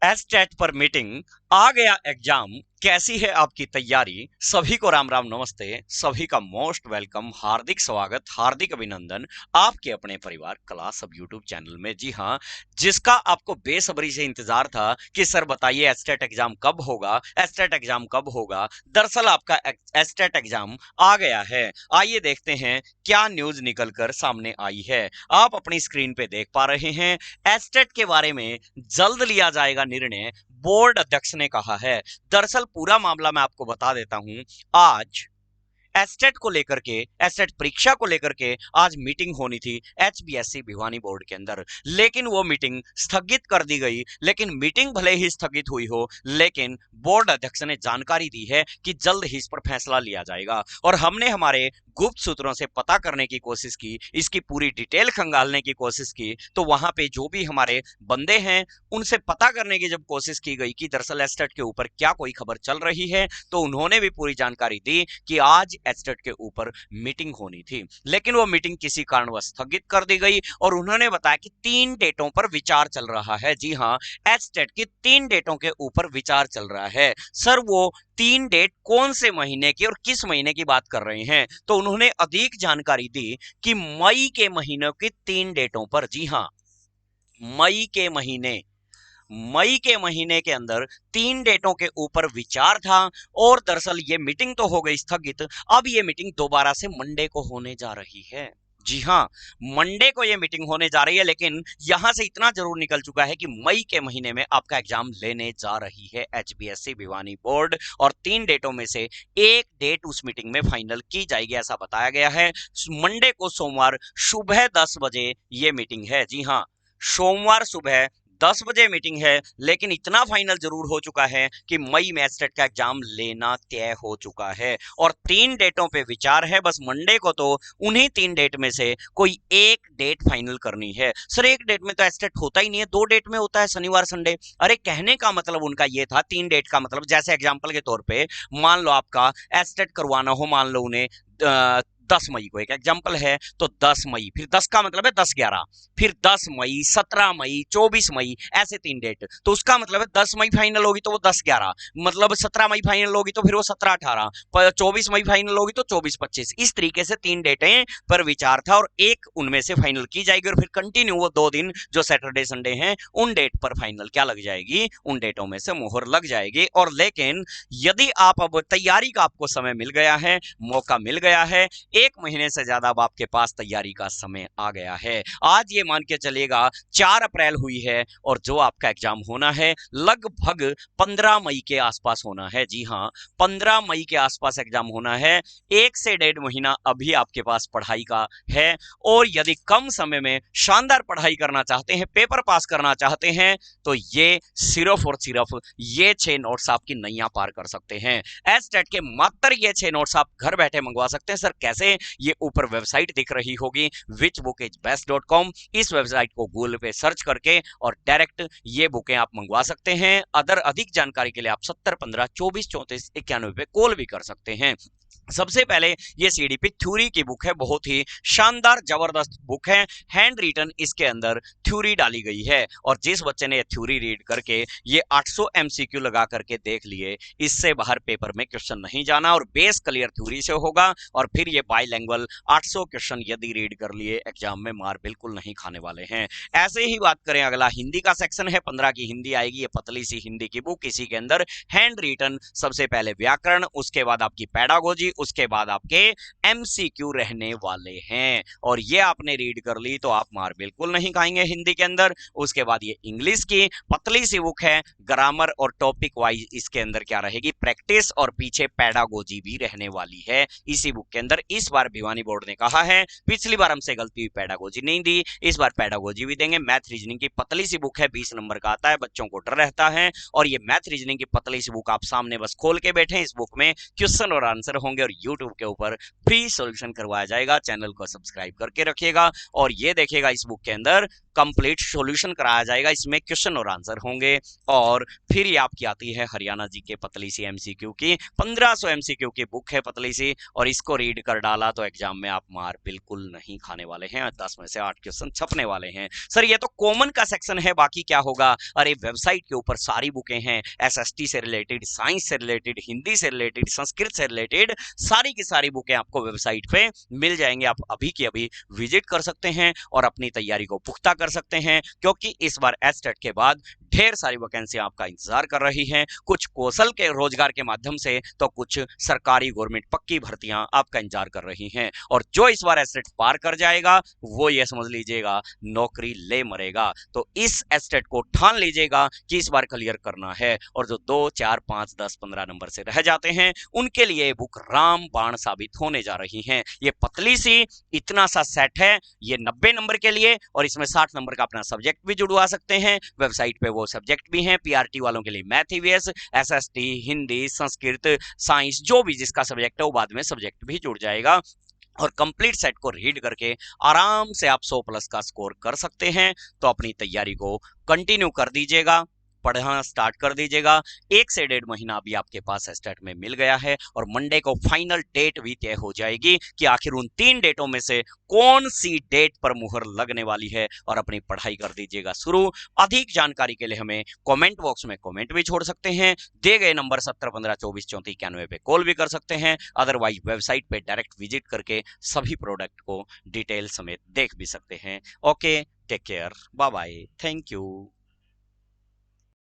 Estate पर meeting, आ गया exam, कैसी है आपकी तैयारी। सभी को राम राम नमस्ते, सभी का मोस्ट वेलकम, हार्दिक स्वागत, हार्दिक अभिनंदन आपके अपने परिवार क्लास अब यूट्यूब चैनल में। जी हाँ, जिसका आपको बेसब्री से इंतजार था कि सर बताइए एस्टेट एग्जाम कब होगा, एस्टेट एग्जाम कब होगा। दरअसल आपका एस्टेट एग्जाम आ गया है। आइए देखते हैं क्या न्यूज निकलकर सामने आई है। आप अपनी स्क्रीन पे देख पा रहे हैं, एस्टेट के बारे में जल्द लिया जाएगा निर्णय, बोर्ड अध्यक्ष ने कहा है। दरअसल पूरा मामला मैं आपको बता देता हूं। आज एस्टेट को लेकर के, एस्टेट परीक्षा को लेकर के आज मीटिंग होनी थी एचबीएससी भिवानी बोर्ड के अंदर, लेकिन वो मीटिंग स्थगित कर दी गई। लेकिन मीटिंग भले ही स्थगित हुई हो, लेकिन बोर्ड अध्यक्ष ने जानकारी दी है कि जल्द ही इस पर फैसला लिया जाएगा। और हमने हमारे गुप्त सूत्रों से पता करने की कोशिश की, इसकी पूरी डिटेल खंगालने की कोशिश की, तो वहां पे जो भी हमारे बंदे हैं उनसे पता करने की जब कोशिश की गई कि दरअसल एस्टेट के ऊपर क्या कोई खबर चल रही है, तो उन्होंने भी पूरी जानकारी दी कि आज एस्टेट के ऊपर मीटिंग होनी थी, लेकिन वो मीटिंग किसी कारणवश स्थगित कर दी गई। और उन्होंने बताया कि 3 डेटों पर विचार चल रहा है। जी हाँ, एस्टेट की 3 डेटों के ऊपर विचार चल रहा है। सर वो 3 डेट कौन से महीने की और किस महीने की बात कर रहे हैं, तो उन्होंने अधिक जानकारी दी कि मई के महीनों की 3 डेटों पर। जी हाँ, मई के महीने, मई के महीने के अंदर 3 डेटों के ऊपर विचार था। और दरअसल ये मीटिंग तो हो गई स्थगित, अब ये मीटिंग दोबारा से मंडे को होने जा रही है। जी हाँ, मंडे को ये मीटिंग होने जा रही है, लेकिन यहां से इतना जरूर निकल चुका है कि मई के महीने में आपका एग्जाम लेने जा रही है एचबीएससी भिवानी बोर्ड। और 3 डेटों में से एक डेट उस मीटिंग में फाइनल की जाएगी, ऐसा बताया गया है। मंडे को सोमवार सुबह 10 बजे ये मीटिंग है। जी हाँ, सोमवार सुबह 10 बजे मीटिंग है। लेकिन इतना फाइनल जरूर हो चुका है कि मई में एस्टेट का एग्जाम लेना तय हो चुका है। और 3 डेटों पे विचार है, बस मंडे को तो उन्हीं 3 डेट में से कोई एक डेट फाइनल करनी है। सर एक डेट में तो एस्टेट होता ही नहीं है, 2 डेट में होता है, शनिवार संडे। अरे कहने का मतलब उनका ये था, 3 डेट का मतलब जैसे एग्जाम्पल के तौर पे मान लो आपका एस्टेट करवाना हो, मान लो उन्हें 10 मई को, एक एग्जाम्पल है, तो 10 मई, फिर 10 का मतलब है 10/11, फिर 10 मई, 17 मई, 24 मई, ऐसे 3 डेट। तो उसका मतलब है 10 मई फाइनल होगी तो वो 10/11, मतलब 17 मई फाइनल होगी तो फिर वो 17/18, 24 मई फाइनल होगी तो 24/25। इस तरीके से 3 डेटें पर विचार था और एक उनमें से फाइनल की जाएगी। और फिर कंटिन्यू वो 2 दिन जो सैटरडे संडे हैं उन डेट पर फाइनल क्या लग जाएगी, उन डेटों में से मोहर लग जाएगी। और लेकिन यदि आप अब तैयारी का आपको समय मिल गया है, मौका मिल गया है, 1 महीने से ज्यादा अब आपके पास तैयारी का समय आ गया है। आज ये मान के चलिएगा 4 अप्रैल हुई है और जो आपका एग्जाम होना है लगभग 15 मई के आसपास होना है। जी हाँ, 15 मई के आसपास एग्जाम होना है। 1 से 1.5 महीना अभी आपके पास पढ़ाई का है। और यदि कम समय में शानदार पढ़ाई करना चाहते हैं, पेपर पास करना चाहते हैं, तो ये सिर्फ और सिर्फ ये 6 नोट्स आपकी नैया पार कर सकते हैं। एस्टेट के मात्र ये 6 नोट्स आप घर बैठे मंगवा सकते हैं। सर कैसे? ये ऊपर वेबसाइट दिख रही होगी whichbookisbest.com, इस वेबसाइट को गूगल पे सर्च करके और डायरेक्ट ये बुकें आप मंगवा सकते हैं। अदर अधिक जानकारी के लिए आप 7015 24 34 91 पे कॉल भी कर सकते हैं। सबसे पहले ये सीडीपी थ्योरी की बुक है, बहुत ही शानदार जबरदस्त बुक है, हैंड रिटन इसके अंदर थ्योरी डाली गई है। और जिस बच्चे ने ये थ्योरी रीड करके ये 800 एमसीक्यू लगा करके देख लिए, इससे बाहर पेपर में क्वेश्चन नहीं जाना और बेस क्लियर थ्योरी से होगा। और फिर ये बाइलैंग्वेज 800 क्वेश्चन यदि रीड कर लिए, एग्जाम में मार बिल्कुल नहीं खाने वाले हैं। ऐसे ही बात करें, अगला हिंदी का सेक्शन है, 15 की हिंदी आएगी, ये पतली सी हिंदी की बुक, इसी के अंदर हैंड रिटन सबसे पहले व्याकरण, उसके बाद आपकी पैडागोजी, उसके बाद आपके एमसीक्यू रहने वाले हैं। और ये आपने रीड कर ली तो आप मार बिल्कुल नहीं खाएंगे हिंदी के अंदर। उसके बाद ये इंग्लिश की पतली सी बुक है, ग्रामर और टॉपिक वाइज इसके अंदर क्या रहेगी, प्रैक्टिस, और पीछे पैडागोजी भी रहने वाली है इसी बुक के अंदर। इस बार भिवानी बोर्ड ने कहा है, पिछली बार हमसे गलती हुई, पैडागोजी नहीं दी, इस बार पैडागोजी भी देंगे। मैथ रीजनिंग की पतली सी बुक है, 20 नंबर का आता है, बच्चों को डर रहता है। और ये मैथ रीजनिंग की पतली सी बुक आप सामने बस खोल के बैठे, इस बुक में क्वेश्चन और आंसर होंगे और यूट्यूब के ऊपर फ्री सॉल्यूशन करवाया जाएगा। चैनल को सब्सक्राइब करके रखिएगा और ये देखिएगा इस बुक के अंदर कंप्लीट सॉल्यूशन कराया जाएगा। इसमें क्वेश्चन और आंसर होंगे और फिर ये आपकी आती है हरियाणा जी के पतली सी एमसीक्यू की 1500 एमसीक्यू की बुक है पतली सी, और इसको रीड कर डाला तो एग्जाम में आप मार बिल्कुल नहीं खाने वाले हैं। 10 में से 8 क्वेश्चन छपने वाले हैं। सर ये तो कॉमन का सेक्शन है, बाकी क्या होगा? अरे वेबसाइट के ऊपर सारी बुकें हैं, एसएसटी से रिलेटेड, साइंस से रिलेटेड, हिंदी से रिलेटेड, संस्कृत से रिलेटेड सारी की सारी बुकें आपको वेबसाइट पे मिल जाएंगे। आप अभी की अभी विजिट कर सकते हैं और अपनी तैयारी को पुख्ता कर सकते हैं, क्योंकि इस बार एस्टेट के बाद ढेर सारी वैकेंसी आपका इंतजार कर रही हैं। कुछ कौशल के रोजगार के माध्यम से तो कुछ सरकारी गवर्नमेंट पक्की भर्तियां आपका इंतजार कर रही हैं। और जो इस बार एस्टेट पार कर जाएगा वो ये समझ लीजिएगा नौकरी ले मरेगा। तो इस एस्टेट को ठान लीजिएगा कि इस बार क्लियर करना है। और जो 2, 4, 5, 10, 15 नंबर से रह जाते हैं उनके लिए बुक रामबाण साबित होने जा रही है। ये पतली सी इतना सा सेट है, ये 90 नंबर के लिए, और इसमें 60 नंबर का अपना सब्जेक्ट भी जुड़वा सकते हैं। वेबसाइट पे वो सब्जेक्ट भी हैं। पीआरटी वालों के लिए math EVS, SST, Hindi, Sanskrit, science, जो भी जिसका सब्जेक्ट है वो बाद में सब्जेक्ट भी जुड़ जाएगा। और कंप्लीट सेट को रीड करके आराम से आप 100+ का स्कोर कर सकते हैं। तो अपनी तैयारी को कंटिन्यू कर दीजिएगा, पढ़ना स्टार्ट कर दीजिएगा। 1 से 1.5 महीना अभी आपके पास एस्टेट में मिल गया है और मंडे को फाइनल डेट भी तय हो जाएगी कि आखिर उन 3 डेटों में से कौन सी डेट पर मुहर लगने वाली है। और अपनी पढ़ाई कर दीजिएगा शुरू। अधिक जानकारी के लिए हमें कमेंट बॉक्स में कमेंट भी छोड़ सकते हैं। दिए गए नंबर 7015243491 पे कॉल भी कर सकते हैं। अदरवाइज वेबसाइट पे डायरेक्ट विजिट करके सभी प्रोडक्ट को डिटेल समेत देख भी सकते हैं। Okay, take care, bye bye, thank you.